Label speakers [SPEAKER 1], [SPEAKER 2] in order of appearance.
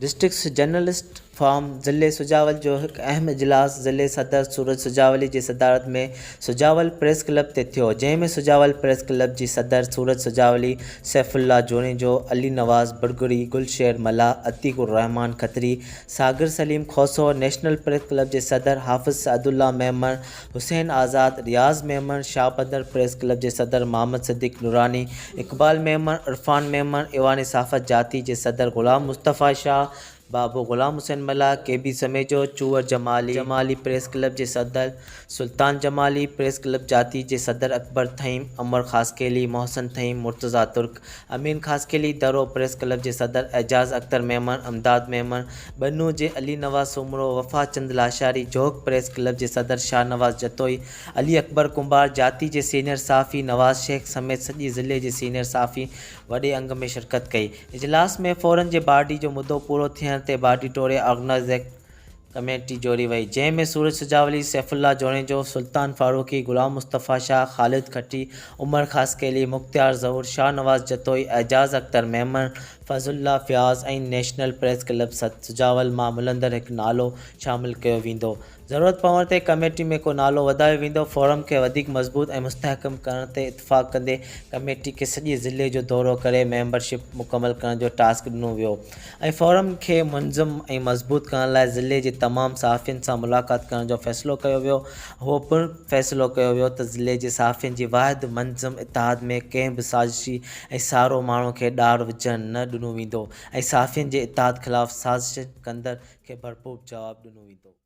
[SPEAKER 1] District journalist farm ज़िले सुजावल जो एक अहम इजलास ज़िले सदर सूरज सुजावली की सदारत में सुजावल प्रेस क्लब ते थियो, जंहिंमें सुजावल प्रेस क्लब की सदर सूरज सुजावली, सैफुल्ला जोनेजो, अली नवाज़ Burguri, Gulsher Malla, Atiqur Rahman Khatri, Sagir Saleem Khoso, national press club के सदर हाफिज़ सअदुल्ला मेमन, हुसैन आज़ाद, रियाज़ मेमन, शाह बदर प्रेस क्लब के सदर मोहम्मद सिद्दीक नूरानी, इकबाल मेमन, इरफान मेमन, ईवान साफ़त जाती के सदर गुलाम मुस्तफ़ा शाह, बाबू गुलाम हुसैन मला, केबी समेजो, चूअर जमाली प्रेस क्लब के सदर सुल्तान जमाली, प्रेस क्लब जाती के सदर अकबर थईम, अमर खासकेली, मोहसन थईम, मुर्तज़ा तुर्क, अमीन खासकेली, दरो प्रेस क्लब के सदर एजाज़ अख्तर मेमन, अमदाद मेमन, बनू के अली नवाज़ सुमरो, वफ़ा चंद लाशारी, जोग प्रेस क्लब के सदर शाहनवाज़ जतोई, अली अकबर कुंभार, जाती के सीनियर साफ़ी नवाज़ शेख समेत सॼी ज़िले के सीनियर साफ़ी वॾे अंग में शिरकत कई। इजलास में फ़ौरन जे बाडी जो मुद्दो पूरो थियण ते बाडी टोड़े ऑर्गेनाइज़ कमेटी जोड़ी वई, जंहिंमें सूरज सुजावली, सैफुल्ला जोनेजो, सुल्तान फारूकी, गुलाम मुस्तफ़ा शाह, ख़ालिद खट्टी, उमर खासकेली, मुख्तियार ज़हूर, शाहनवाज़ जतोई, एजाज़ अख्तर मेमन, फज़ुल्ला फ़याज़ ऐं नेशनल प्रेस क्लब सुजावल मां मिलंदड़ हिकु नालो शामिल कयो वेंदो। ज़रूरत पवण ते कमेटी में को नालो वधायो वेंदो। फोरम के वधीक मज़बूत ऐं मुस्तहकम करण ते इत्तफ़ाक़ कंदे कमेटी के सॼे ज़िले जो दौरो करे मेंबरशिप मुकमल करण जो टास्क ॾिनो वियो ऐं फोरम के मुनज़्ज़म ऐं मज़बूत करण लाइ ज़िले जे तमामु सहाफ़ियुनि सां मुलाक़ात करण जो फ़ैसिलो कयो वियो। उहो पिणु फ़ैसिलो कयो वियो त ज़िले जे सहाफ़ियुनि जी वाहिद मुनज़्ज़म इतिहाद में कंहिं बि साज़िशी ऐं सारो माण्हू खे ॾार विझणु न ॾिनो वेंदो ऐं सहाफ़ियुनि जे इतिहाद ख़िलाफ़ साज़िश कंदड़ खे भरपूर जवाबु ॾिनो वेंदो।